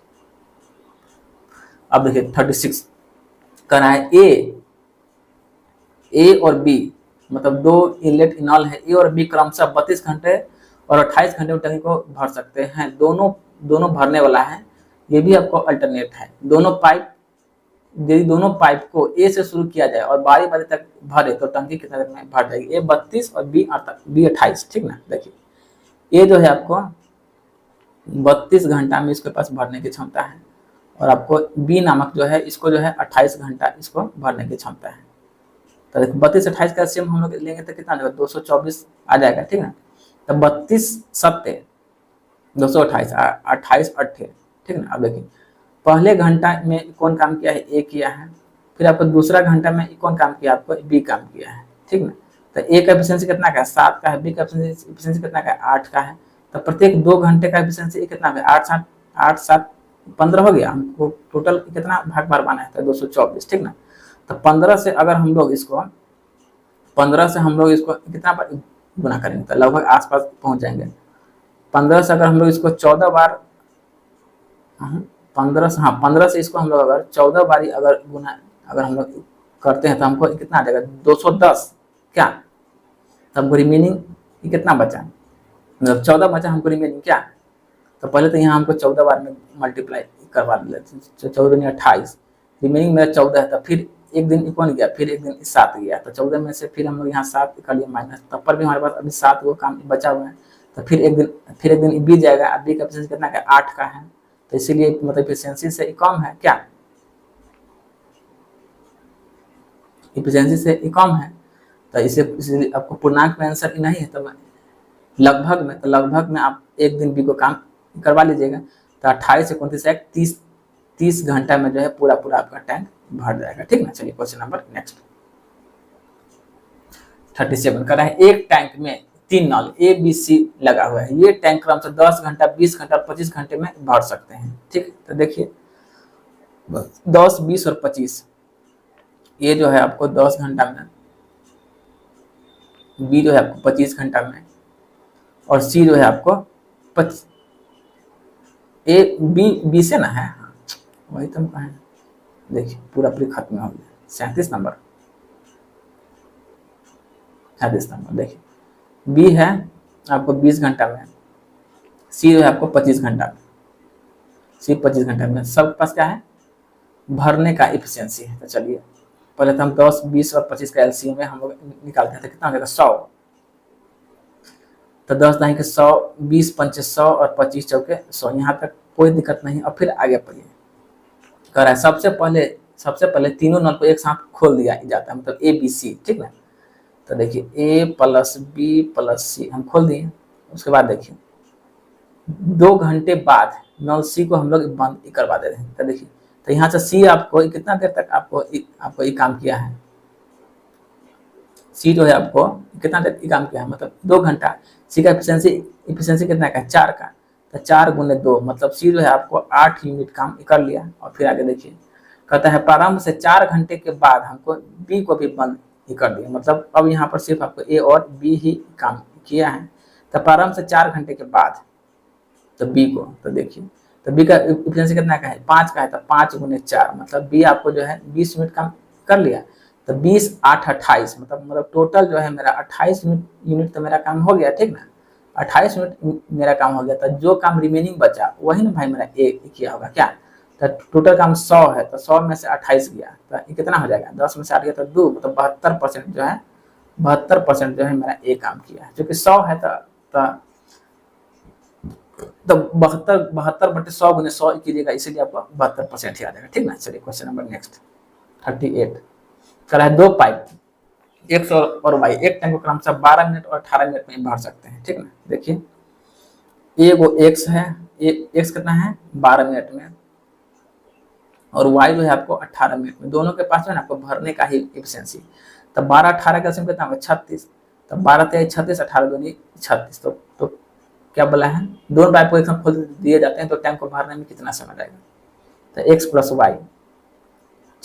अब देखिए 36 कह रहा है ए और बी, मतलब दो इनलेट नल है, ए और बी क्रमशः 32 घंटे और 28 घंटे में टंकी को भर सकते हैं। दोनों दोनों भरने वाला है, ये भी आपको अल्टरनेट है। यदि दोनों पाइप को ए से शुरू किया जाए और बारी बारी तक भरे तो टंकी कितने देर में भर जाएगी? ए 32 और बी 28, ठीक ना। देखिए ए जो है आपको 32 घंटा में इसके पास भरने की क्षमता है, और आपको बी नामक जो है इसको जो है 28 घंटा इसको भरने की क्षमता है। तो 32 28 का सेम हम लोग लेंगे तो कितना जाएगा? 224 आ जाएगा, ठीक है। तो 32 सत्ते 228, 28 अट्ठे, ठीक ना। अब देखिए पहले घंटा में कौन काम किया है? ए किया है। फिर आपको दूसरा घंटा में कौन काम किया? आपको बी काम किया है, ठीक ना। तो ए का एफिशिएंसी कितना का है? 7 का है। बी का एफिशिएंसी कितना का है? 8 का है। तो प्रत्येक 2 घंटे का एफिशिएंसी कितना है? 8 7 15 हो गया। हमको टोटल कितना भाग मारवाना है? तो 224, ठीक ना। तो 15 से अगर हम लोग इसको 15 से हम लोग इसको कितना बार गुना करेंगे तो लगभग आसपास पहुंच जाएंगे। 15 से अगर हम लोग इसको 14 बार 15 से, हाँ 15 से इसको हम लोग अगर 14 बारी अगर गुना अगर हम लोग करते हैं तो हमको कितना आ जाएगा? 210 क्या। तो हमको रिमेनिंग कितना बचा? मतलब 14 बचा हमको रिमेनिंग क्या। तो पहले तो यहाँ हमको 14 बार में मल्टीप्लाई करवा लेते, 14 28, रिमेनिंग मेरा 14 है। तो फिर एक दिन कौन गया? फिर एक दिन 7 गया। तो 14 में से फिर हम लोग यहाँ 7 कर लिए माइनस, तब पर भी हमारे पास अभी 7 वो काम बचा हुआ है। तो फिर एक दिन बीत जाएगा। अभी का एफिशिएंसी कितना का? 8 का है। तो इसीलिए मतलब एफिशिएंसी से कम है क्या? एफिशिएंसी से कम है। तो इसे आपको पूर्णांक में आंसर नहीं है तो लगभग में आप एक दिन बी को काम करवा लीजिएगा। तो 28 से 29 एक 30 घंटा में जो है पूरा आपका टैंक भर जाएगा, ठीक ना। चलिए क्वेश्चन नंबर नेक्स्ट। 37 कर रहा है एक टैंक में 3 नल ए बी सी लगा हुआ है। ये टैंक क्रमशः 10 घंटा 20 घंटा 25 घंटे में भर सकते हैं, ठीक। तो देखिए 10 20 और 25, ये जो है आपको 10 घंटा में, बी जो है आपको 25 घंटा में, और सी जो है आपको ए बी से ना है, हाँ वही तो हम कहें। देखिए पूरा खत्म हो गया। 37 नंबर, 37 नंबर। देखिए बी है आपको 20 घंटा में, सी जो है आपको 25 घंटा में, सी 25 घंटा में। सब पास क्या है? भरने का एफिशिएंसी है। तो चलिए पहले तो हम 10 20 और 25 का एलसीएम में हम लोग निकालते हैं तो कितना हो जाएगा? 100। तो 10 दाई के 100, 20 पंचे 100 और 25 चौके 100। यहाँ तक कोई दिक्कत नहीं। और फिर आगे पढ़िए, कह रहा है सबसे पहले तीनों नल को एक साथ खोल दिया जाता है, मतलब ए बी सी, ठीक ना। तो देखिए ए प्लस बी प्लस सी हम खोल दिए। उसके बाद देखिए 2 घंटे बाद नल सी को हम लोग बंद करवा दे रहे हैं। तो देखिए तो यहाँ से सी आपको कितना देर तक आपको ये काम किया है? सी जो है आपको कितना देर काम किया है? मतलब 2 घंटा। सी का एफिशिएंसी कितना का? 4 का। तो 4 × 2 मतलब सी जो है आपको 8 यूनिट काम कर लिया। और फिर आगे देखिए कहता है प्रारंभ से 4 घंटे के बाद हमको बी को भी बंद कर दिया, मतलब अब यहाँ पर सिर्फ आपको ए और बी ही काम किया है। तो प्रारंभ से 4 घंटे के बाद तो बी को, तो देखिए तो बी का एफिशिएंसी कितना का है? 5 का है। तो 5 × 4 मतलब बी आपको जो है 20 यूनिट काम कर लिया। तो 20 8 28 मतलब टोटल जो है मेरा 28 यूनिट तो मेरा काम हो गया, ठीक ना। 28 यूनिट मेरा काम हो गया। तो जो काम रिमेनिंग बचा वही ना भाई मेरा ए किया होगा क्या। तो टोटल काम 100 है, तो 100 में से 28 गया तो ये कितना हो जाएगा? 10 में से 8 गया तो 2, मतलब 72% जो है 72% जो है मेरा ए काम किया है। जो कि 100 है तो 72/100 × 100 कीजिएगा, इसीलिए आपको 72% ही आ जाएगा, ठीक ना। चलिए क्वेश्चन नंबर नेक्स्ट 38 करा है 2 पाइप एक्स और वाई एक टैंक को क्रमशः 12 मिनट और 18 मिनट में भर सकते हैं, ठीक ना। देखिए ए वो एक्स है, एक्स कितना है? 12 मिनट में, और वाई जो है आपको 18 मिनट में। दोनों के पास जो है ना आपको भरने का ही एफिशिएंसी। तो 12 18 का कितना होगा? 36। तो 12 तेईस 36, 18 दूनी 36। तो क्या बोला है, दोनों पाइप को एक साथ खोल दिए जाते हैं तो टैंक को भरने में कितना समय लगेगा। तो x प्लस वाई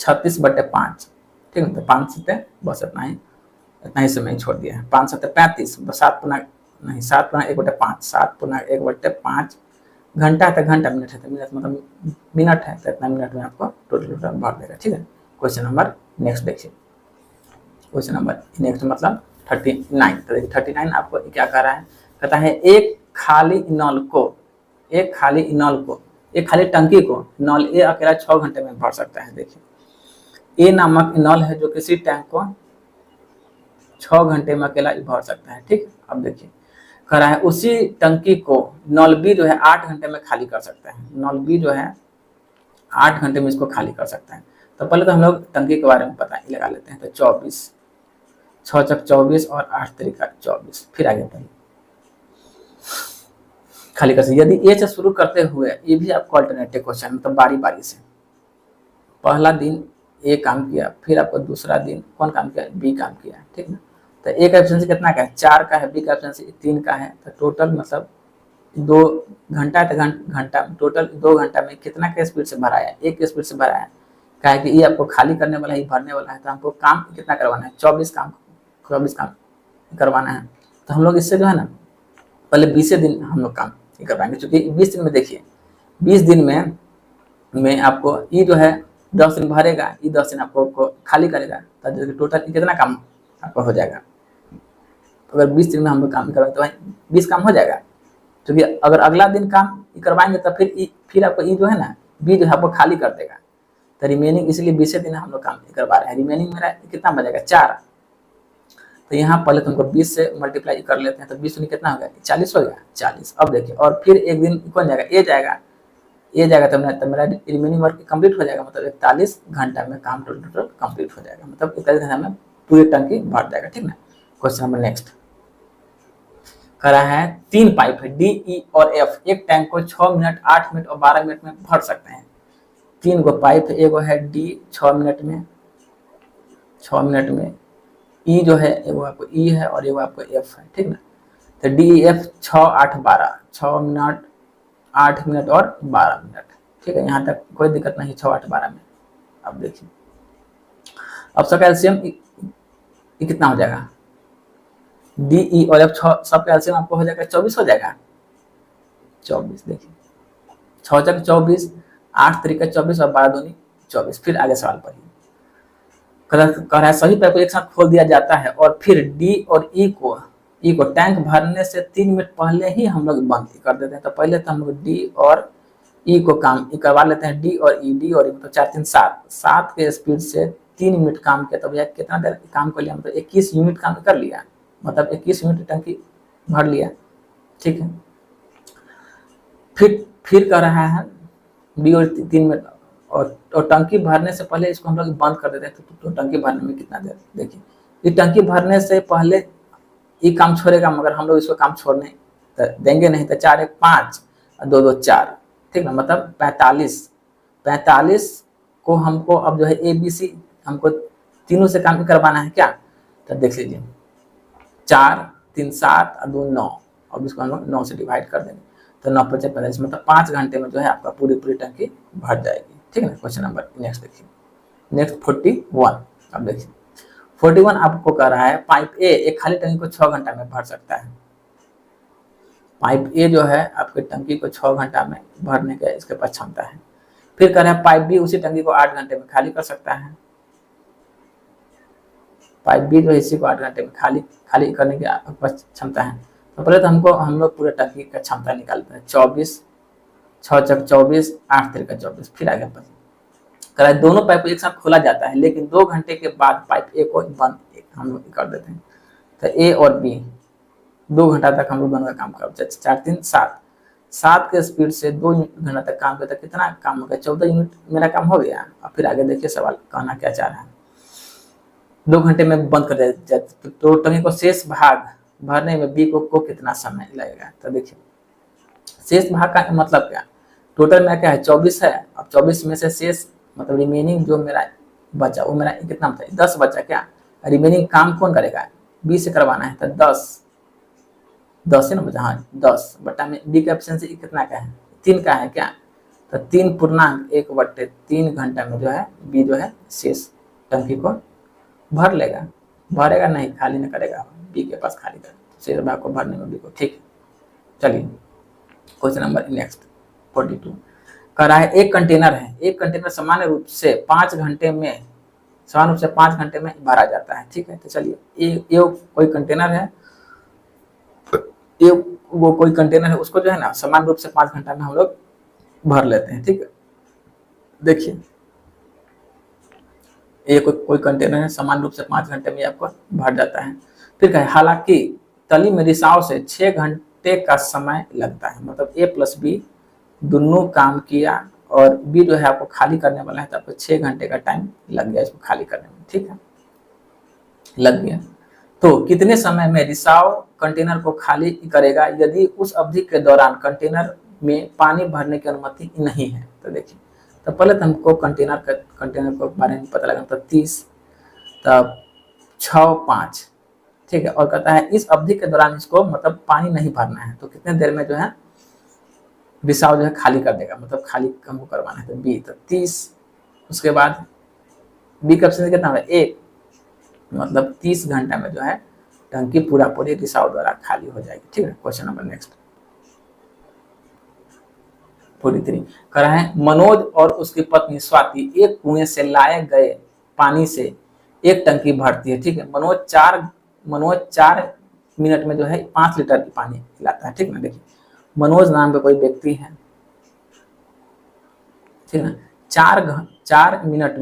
36/5, ठीक है। तो 5 से बस इतना ही समय छोड़ दिया है। 5 7 35, 7 पुनः नहीं 7 पुनः 1/5, 7 पुनः 1/5 घंटा है तो घंटा, मिनट है तो मिनट, मतलब मिनट है तो इतना मिनट में आपको टोटल भर देगा, ठीक है। क्वेश्चन नंबर नेक्स्ट देखिए, क्वेश्चन नंबर नेक्स्ट मतलब 39। तो देखिए 39 आपको क्या कह रहा है, कहता है एक खाली टंकी को नल ए अकेला 6 घंटे में भर सकता है। देखिए ए नामक नल है जो किसी टैंक को 6 घंटे में अकेला भर सकता है, ठीक। अब देखिए कह रहा है उसी टंकी को नल बी जो है 8 घंटे में खाली कर सकता है। नल बी जो है 8 घंटे में इसको खाली कर सकता है। तो पहले तो हम लोग टंकी के बारे में पता लगा लेते हैं। तो 24, 6 चक 24 और 8 तरीका 24, फिर आगे बढ़िए खाली कर सकते। यदि ए से शुरू करते हुए, ये भी आपको अल्टरनेटिव क्वेश्चन मतलब बारी बारी से, पहला दिन ए काम किया, फिर आपको दूसरा दिन कौन काम किया, बी काम किया, ठीक ना। तो ए का एफिशिएंसी कितना का है, 4 का है, बी का एफिशिएंसी 3 का है। तो टोटल मतलब 2 घंटा तो घंटा टोटल 2 घंटा में कितना के स्पीड से भराया, 1 के स्पीड से भराया। क्या है कि ये आपको खाली करने वाला है, भरने वाला है। तो हमको काम कितना करवाना है, 24 काम करवाना है। तो हम लोग इससे जो है ना पहले 20 दिन हम लोग काम करवाएंगे, क्योंकि 20 दिन में देखिए 20 दिन में आपको ये जो है 10 दिन भरेगा, ये 10 दिन आपको खाली करेगा। तो टोटल कितना काम आपको हो जाएगा। अगर 20 दिन में हम लोग काम करवाएंगे तो भाई 20 काम हो जाएगा, क्योंकि अगर अगला दिन काम करवाएंगे तो फिर आपको ये जो है ना बी जो है आपको खाली कर देगा। तो रिमेनिंग इसलिए 20 दिन हम लोग काम करवा रहे हैं। रिमेनिंग मेरा कितना बचेगा, 4। तो यहाँ पहले तुमको 20 से मल्टीप्लाई कर लेते हैं। तो 20 कितना हो गया, 40 हो गया, 40। अब देखिए और फिर एक दिन कौन जाएगा, ए जाएगा तो मेरा रिमेनिंग वर्क कंप्लीट हो जाएगा। मतलब 41 घंटा में काम टोटल कंप्लीट हो जाएगा। मतलब 41 घंटा में पूरी टंकी भर जाएगा, ठीक ना। क्वेश्चन नंबर नेक्स्ट करा है 3 पाइप है डी, ई और एफ एक टैंक को 6 मिनट, 8 मिनट और 12 मिनट में भर सकते हैं। 3 गो पाइप है, एगो है डी 6 मिनट में, ई जो है एगो आपको ई है और एगो आपको एफ है, ठीक ना। तो डी एफ 6 8 12, 6 मिनट 8 मिनट और 12 मिनट, ठीक है। यहाँ तक कोई दिक्कत नहीं, 6 8 12 में। अब देखिए अब सब कैल्शियम कितना हो जाएगा, डी ई और एफ सब कैल्शियम आपको हो जाएगा 24 हो जाएगा, 24। देखिए 6 चक 24, 8 तरीका 24 और 12 दूनी 24। फिर आगे सवाल पढ़िए, कह रहा है सभी पाइप को एक साथ खोल दिया जाता है और फिर डी और ई को टैंक भरने से 3 मिनट पहले ही हम लोग बंद कर देते हैं। तो पहले तो हम लोग डी और ई को काम करवा लेते हैं। डी और ई मतलब 4 3 7 के स्पीड से 3 मिनट काम किया। तो भैया कितना देर काम कर लिया, मतलब 21 यूनिट काम कर लिया, मतलब 21 यूनिट टंकी भर लिया, ठीक है। फिर कर रहा है डी और 3 मिनट और टंकी भरने से पहले इसको हम लोग बंद कर देते हैं। तो टंकी भरने में कितना देर, देखिए ये टंकी भरने से पहले ये काम छोड़ेगा, मगर हम लोग इसको काम छोड़ने तो देंगे नहीं। तो 4 1 5 और 2 2 4, ठीक ना। मतलब 45 को हमको अब जो है ए बी सी हमको तीनों से काम करवाना है क्या। तो देख लीजिए 4 3 7 और 2 9, अब इसको हम लोग 9 से डिवाइड कर देंगे। तो 9 5 45, मतलब 5 घंटे में जो है आपका पूरी टंकी भर जाएगी, ठीक है ना। क्वेश्चन नंबर नेक्स्ट देखिए, नेक्स्ट 41। अब देखिए 41 आपको कह रहा है पाइप ए एक खाली टंकी को 6 घंटा में भर सकता है। पाइप ए जो है आपके टंकी को 6 घंटा में भरने का इसके पास क्षमता है। फिर कह रहा है पाइप बी उसी टंकी को 8 घंटे में खाली कर सकता है। पाइप बी जो है इसी को 8 घंटे में खाली करने की आपके पास क्षमता है। तो पहले तो हम लोग पूरे टंकी का क्षमता निकालते हैं। 24 6 चक 24, 8 तरीका 24। फिर आगे बढ़िए, कह रहा है दोनों पाइप को एक साथ खोला जाता है, लेकिन 2 घंटे के बाद पाइप ए को बंद हम लोग कर देते हैं। तो ए और बी 2 घंटा तक हम लोग दोनों का काम करते हैं। 4 3 7 के स्पीड से 2 घंटा तक काम करते, कितना काम हो गया, 14 यूनिट मेरा काम हो गया। और फिर आगे देखिए सवाल कहना क्या चाह रहा है, 2 घंटे में बंद कर देते तो टंकी को शेष भाग भरने में बी को कितना समय लगेगा। तो देखिए शेष भाग का मतलब क्या, टोटल मेरा क्या है 24 है। अब 24 में से शेष मतलब रिमेनिंग जो मेरा बचा वो मेरा कितना बचा, 10 बचा क्या। रिमेनिंग काम कौन करेगा, बी से करवाना है तो 10 है ना बच्चा, हाँ 10 बटा में बी का एफिशिएंसी कितना का है, 3 का है क्या, तो 3.1/3 घंटा में जो है बी जो है शेष टंकी को भर लेगा। भरेगा नहीं, खाली नहीं करेगा, बी के पास खाली कर शेष भाग को भरने में बी को। ठीक है, चलिए क्वेश्चन नंबर नेक्स्ट 42 कह रहा है एक कंटेनर सामान्य रूप से 5 घंटे में भरा जाता है। ठीक है, तो चलिए ये कोई कंटेनर है, ये वो कोई कंटेनर है, उसको जो है ना समान रूप से 5 घंटा में हम लोग भर लेते हैं। ठीक है, देखिए ये कोई कंटेनर है, समान रूप से 5 घंटे में आपको भर जाता है। फिर कहे हालांकि तली में रिसाव से 6 घंटे का समय लगता है, मतलब ए प्लस बी दोनों काम किया और बी जो है आपको खाली करने वाला है, तो आपको 6 घंटे का टाइम लग गया इसको खाली करने में। ठीक है, लग गया, तो कितने समय में रिसाव कंटेनर को खाली करेगा यदि उस अवधि के दौरान कंटेनर में पानी भरने की अनुमति नहीं है। तो देखिए, तो पहले तो हमको कंटेनर को बारे में पता लगा, तो 30 तब 6 5। ठीक है, और कहता है इस अवधि के दौरान इसको मतलब पानी नहीं भरना है, तो कितने देर में जो है रिसाव जो है खाली कर देगा, मतलब खाली हमको करवाना है, तो बी तो 30। उसके बाद बी का ऑप्शन कितना है 1, मतलब 30 घंटा में जो है टंकी पूरी रिसाव द्वारा खाली हो जाएगी। ठीक है, क्वेश्चन नंबर नेक्स्ट 43 कह रहा है मनोज और उसकी पत्नी स्वाति एक कुएं से लाए गए पानी से एक टंकी भरती है। ठीक है, मनोज 4 मिनट में जो है 5 लीटर की पानी लाता है। ठीक ना, देखिए मनोज नाम का कोई व्यक्ति है, ठीक ना, 4 मिनट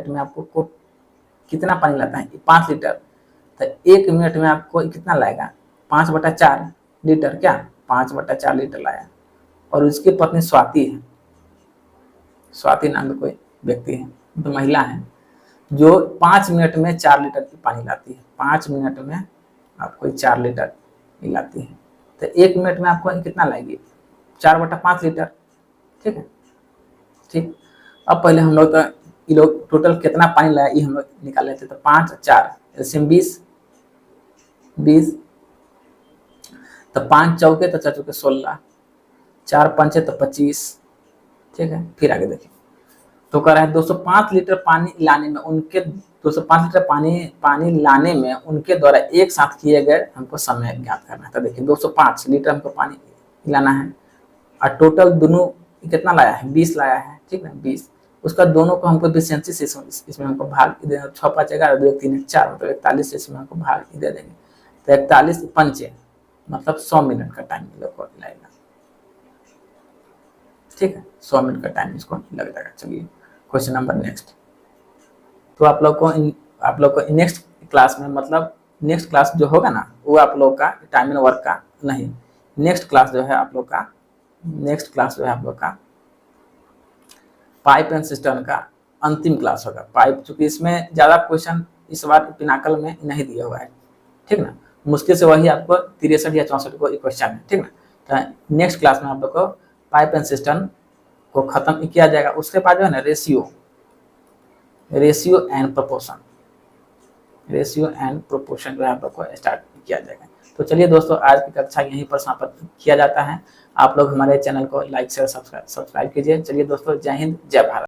में आपको कितना पानी लाता है 5 लीटर, तो 1 मिनट में आपको कितना लाएगा 5/4 लीटर, क्या 5/4 लीटर लाया। और उसकी पत्नी स्वाति है, स्वाति नाम का कोई व्यक्ति है, तो महिला है, जो 5 मिनट में 4 लीटर की पानी लाती है। 5 मिनट में आपको 4 लीटर लाती है, तो 1 मिनट में आपको कितना लाएगी 4/5 लीटर। ठीक है, ठीक, अब पहले हम लोग ये लोग टोटल कितना पानी लाया ये हम लोग निकाल लेते, तो 5 4 एलसीएम 20, तो 5 चौके तो 4 चौके 16, 4 पंचे तो 25। ठीक है, फिर आगे देखिए, तो कह रहा है 205 लीटर पानी लाने में उनके 205 लीटर पानी लाने में उनके द्वारा एक साथ किए गए हमको समय ज्ञात करना है। तो देखिए 205 लीटर हमको पानी लाना है और टोटल दोनों कितना लाया है 20 लाया है। ठीक है, 20, उसका दोनों को हमको एफिशिएंसी से इसमें हमको भाग दे, 6 5 11 2 3 1 4, मतलब 41 से इसमें हमको भाग दे देंगे, तो 41 पंचे मतलब 100 मिनट का टाइम लोग को लगेगा। ठीक है, 100 मिनट का टाइम इसको लग जाएगा। चलिए क्वेश्चन नंबर नेक्स्ट, तो आप लोग को नेक्स्ट क्लास में, मतलब नेक्स्ट क्लास जो होगा ना वो आप लोग का टाइम एंड वर्क का नहीं, नेक्स्ट क्लास जो है आप लोग का पाइप एंड सिस्टम का अंतिम क्लास होगा। पाइप, चूंकि इसमें ज्यादा क्वेश्चन इस बार पिनाकल में नहीं दिया हुआ है। ठीक ना, मुश्किल से वही आपको 63 या 64 को क्वेश्चन है। ठीक ना, तो नेक्स्ट क्लास में आप लोग को पाइप एंड सिस्टम को खत्म किया जाएगा। उसके बाद जो है ना रेशियो एंड प्रोपोर्शन जो है आप लोग को स्टार्ट किया जाएगा। तो चलिए दोस्तों, आज की कक्षा यहीं पर समाप्त किया जाता है। आप लोग हमारे चैनल को लाइक शेयर सब्सक्राइब कीजिए। चलिए दोस्तों, जय हिंद जय भारत।